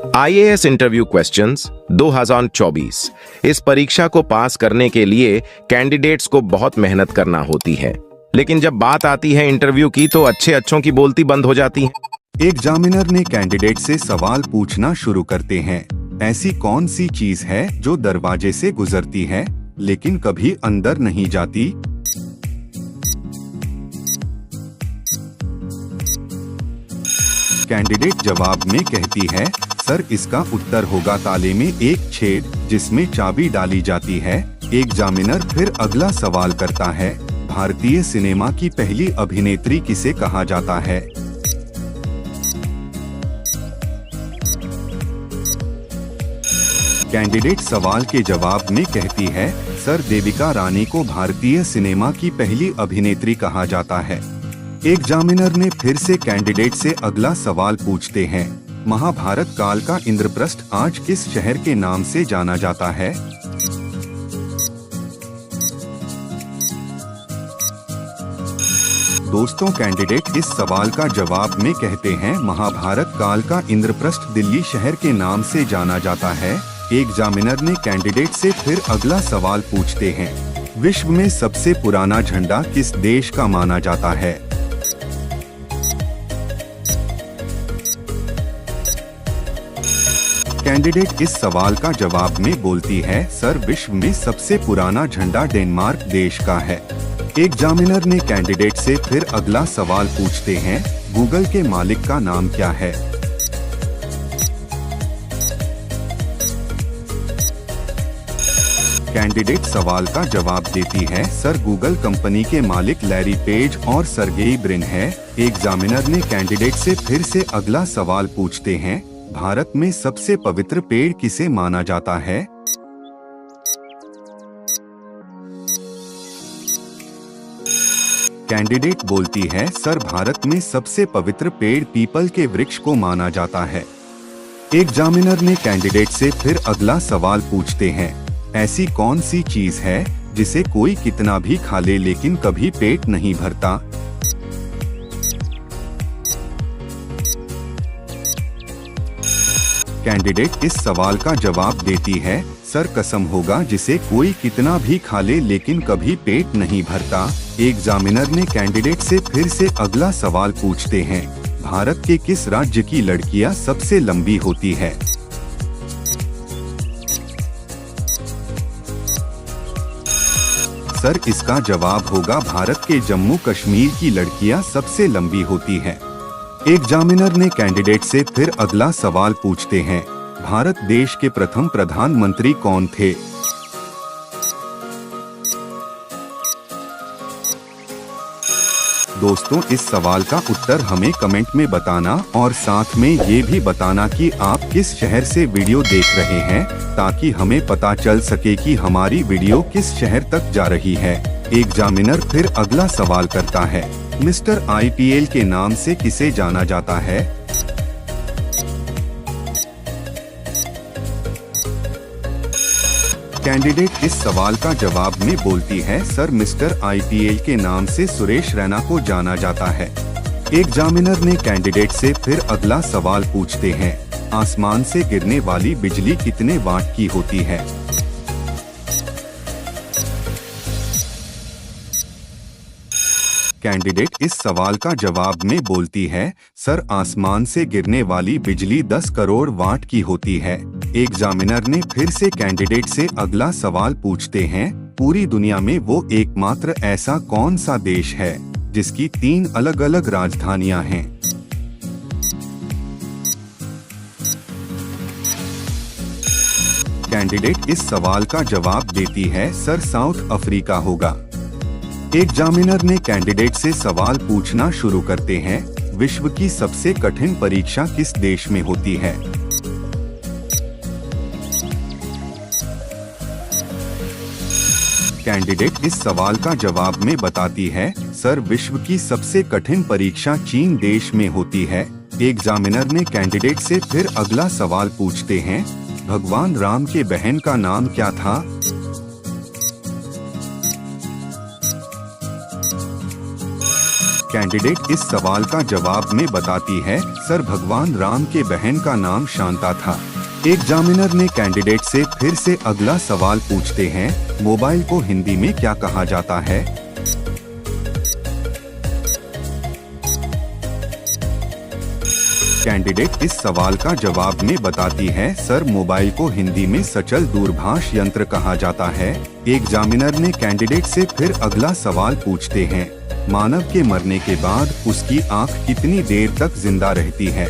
IAS interview questions 2024। इस परीक्षा को पास करने के लिए कैंडिडेट्स को बहुत मेहनत करना होती है, लेकिन जब बात आती है इंटरव्यू की तो अच्छों की बोलती बंद हो जाती है। एग्जामिनर ने कैंडिडेट से सवाल पूछना शुरू करते हैं। ऐसी कौन सी चीज है जो दरवाजे से गुजरती है लेकिन कभी अंदर नहीं जाती? कैंडिडेट जवाब में कहती है, सर इसका उत्तर होगा ताले में एक छेद जिसमें चाबी डाली जाती है। एग्जामिनर फिर अगला सवाल करता है, भारतीय सिनेमा की पहली अभिनेत्री किसे कहा जाता है? कैंडिडेट सवाल के जवाब में कहती है, सर देविका रानी को भारतीय सिनेमा की पहली अभिनेत्री कहा जाता है। एग्जामिनर ने फिर से कैंडिडेट से अगला सवाल पूछते हैं, महाभारत काल का इंद्रप्रस्थ आज किस शहर के नाम से जाना जाता है? दोस्तों, कैंडिडेट इस सवाल का जवाब में कहते हैं, महाभारत काल का इंद्रप्रस्थ दिल्ली शहर के नाम से जाना जाता है। एग्जामिनर ने कैंडिडेट से फिर अगला सवाल पूछते हैं, विश्व में सबसे पुराना झंडा किस देश का माना जाता है? कैंडिडेट इस सवाल का जवाब में बोलती है, सर विश्व में सबसे पुराना झंडा डेनमार्क देश का है। एग्जामिनर ने कैंडिडेट से फिर अगला सवाल पूछते हैं, गूगल के मालिक का नाम क्या है? कैंडिडेट सवाल का जवाब देती है, सर गूगल कंपनी के मालिक लैरी पेज और सर्गेई ब्रिन है। एग्जामिनर ने कैंडिडेट से फिर से अगला सवाल पूछते हैं, भारत में सबसे पवित्र पेड़ किसे माना जाता है? कैंडिडेट बोलती है, सर भारत में सबसे पवित्र पेड़ पीपल के वृक्ष को माना जाता है। एग्जामिनर ने कैंडिडेट से फिर अगला सवाल पूछते हैं, ऐसी कौन सी चीज है जिसे कोई कितना भी खा ले लेकिन कभी पेट नहीं भरता? कैंडिडेट इस सवाल का जवाब देती है, सर कसम होगा जिसे कोई कितना भी खा ले लेकिन कभी पेट नहीं भरता। एग्जामिनर ने कैंडिडेट से फिर से अगला सवाल पूछते हैं, भारत के किस राज्य की लड़कियां सबसे लंबी होती है? सर इसका जवाब होगा, भारत के जम्मू कश्मीर की लड़कियां सबसे लंबी होती है। एग्जामिनर ने कैंडिडेट से फिर अगला सवाल पूछते हैं, भारत देश के प्रथम प्रधानमंत्री कौन थे? दोस्तों, इस सवाल का उत्तर हमें कमेंट में बताना और साथ में ये भी बताना कि आप किस शहर से वीडियो देख रहे हैं, ताकि हमें पता चल सके कि हमारी वीडियो किस शहर तक जा रही है। एग्जामिनर फिर अगला सवाल करता है, मिस्टर आईपीएल के नाम से किसे जाना जाता है? कैंडिडेट इस सवाल का जवाब में बोलती है, सर मिस्टर आईपीएल के नाम से सुरेश रैना को जाना जाता है। एग्जामिनर ने कैंडिडेट से फिर अगला सवाल पूछते हैं, आसमान से गिरने वाली बिजली कितने वाट की होती है? कैंडिडेट इस सवाल का जवाब में बोलती है, सर आसमान से गिरने वाली बिजली 10 करोड़ वाट की होती है। एग्जामिनर ने फिर से कैंडिडेट से अगला सवाल पूछते हैं, पूरी दुनिया में वो एकमात्र ऐसा कौन सा देश है जिसकी 3 अलग अलग राजधानियां हैं? कैंडिडेट इस सवाल का जवाब देती है, सर साउथ अफ्रीका होगा। एग्जामिनर ने कैंडिडेट से सवाल पूछना शुरू करते हैं, विश्व की सबसे कठिन परीक्षा किस देश में होती है? कैंडिडेट इस सवाल का जवाब में बताती है, सर विश्व की सबसे कठिन परीक्षा चीन देश में होती है। एग्जामिनर ने कैंडिडेट से फिर अगला सवाल पूछते हैं, भगवान राम के बहन का नाम क्या था? कैंडिडेट इस सवाल का जवाब में बताती है, सर भगवान राम के बहन का नाम शांता था। एग्जामिनर ने कैंडिडेट से फिर से अगला सवाल पूछते हैं, मोबाइल को हिंदी में क्या कहा जाता है? कैंडिडेट इस सवाल का जवाब में बताती है, सर मोबाइल को हिंदी में सचल दूरभाष यंत्र कहा जाता है। एग्जामिनर ने कैंडिडेट से फिर अगला सवाल पूछते हैं, मानव के मरने के बाद उसकी आंख कितनी देर तक जिंदा रहती है?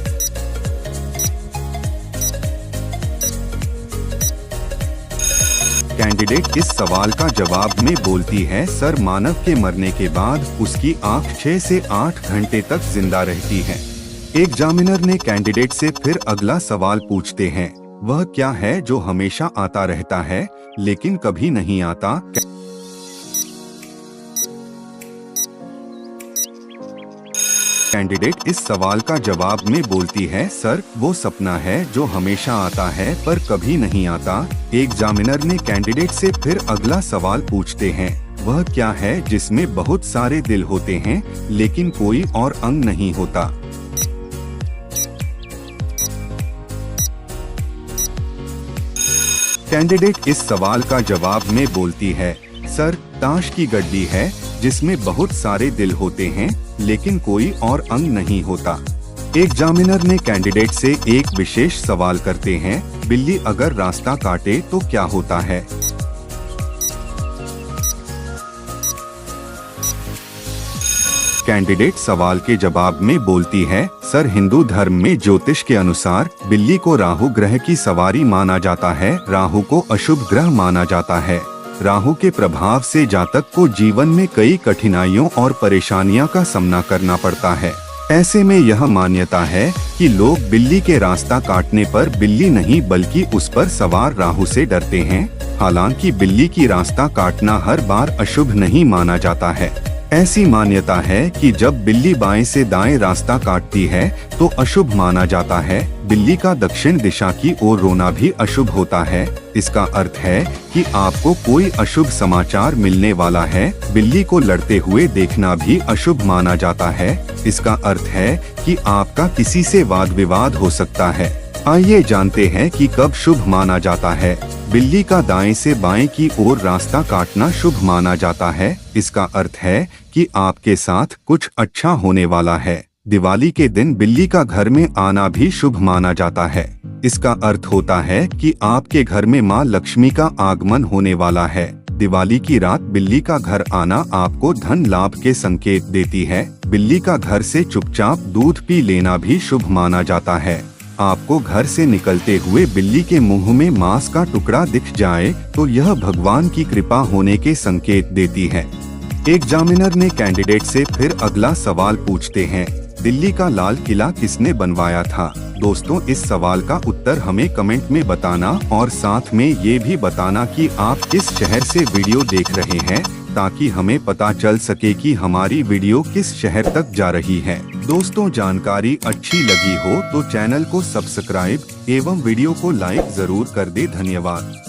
कैंडिडेट इस सवाल का जवाब में बोलती है, सर मानव के मरने के बाद उसकी आंख 6 से 8 घंटे तक जिंदा रहती है। एग्जामिनर ने कैंडिडेट से फिर अगला सवाल पूछते हैं, वह क्या है जो हमेशा आता रहता है लेकिन कभी नहीं आता? कैंडिडेट इस सवाल का जवाब में बोलती है, सर वो सपना है जो हमेशा आता है पर कभी नहीं आता। एग्जामिनर ने कैंडिडेट से फिर अगला सवाल पूछते हैं, वह क्या है जिसमें बहुत सारे दिल होते हैं लेकिन कोई और अंग नहीं होता? कैंडिडेट इस सवाल का जवाब में बोलती है, सर ताश की गड्डी है जिसमें बहुत सारे दिल होते हैं लेकिन कोई और अंग नहीं होता। एग्जामिनर ने कैंडिडेट से एक विशेष सवाल करते हैं, बिल्ली अगर रास्ता काटे तो क्या होता है? कैंडिडेट सवाल के जवाब में बोलती है, सर हिंदू धर्म में ज्योतिष के अनुसार बिल्ली को राहु ग्रह की सवारी माना जाता है। राहु को अशुभ ग्रह माना जाता है। राहु के प्रभाव से जातक को जीवन में कई कठिनाइयों और परेशानियों का सामना करना पड़ता है। ऐसे में यह मान्यता है कि लोग बिल्ली के रास्ता काटने पर बिल्ली नहीं बल्कि उस पर सवार राहु से डरते हैं। हालांकि बिल्ली की रास्ता काटना हर बार अशुभ नहीं माना जाता है। ऐसी मान्यता है कि जब बिल्ली बाएं से दाएं रास्ता काटती है तो अशुभ माना जाता है। बिल्ली का दक्षिण दिशा की ओर रोना भी अशुभ होता है। इसका अर्थ है कि आपको कोई अशुभ समाचार मिलने वाला है। बिल्ली को लड़ते हुए देखना भी अशुभ माना जाता है। इसका अर्थ है कि आपका किसी से वाद विवाद हो सकता है। आइए जानते हैं कि कब शुभ माना जाता है। बिल्ली का दाएं से बाएं की ओर रास्ता काटना शुभ माना जाता है। इसका अर्थ है कि आपके साथ कुछ अच्छा होने वाला है। दिवाली के दिन बिल्ली का घर में आना भी शुभ माना जाता है। इसका अर्थ होता है कि आपके घर में मां लक्ष्मी का आगमन होने वाला है। दिवाली की रात बिल्ली का घर आना आपको धन लाभ के संकेत देती है। बिल्ली का घर से चुपचाप दूध पी लेना भी शुभ माना जाता है। आपको घर से निकलते हुए बिल्ली के मुंह में मांस का टुकड़ा दिख जाए तो यह भगवान की कृपा होने के संकेत देती है। एग्जामिनर ने कैंडिडेट से फिर अगला सवाल पूछते हैं, दिल्ली का लाल किला किसने बनवाया था? दोस्तों इस सवाल का उत्तर हमें कमेंट में बताना और साथ में ये भी बताना कि आप किस शहर से वीडियो देख रहे हैं, ताकि हमें पता चल सके कि हमारी वीडियो किस शहर तक जा रही है। दोस्तों जानकारी अच्छी लगी हो तो चैनल को सब्सक्राइब एवं वीडियो को लाइक जरूर कर दे। धन्यवाद।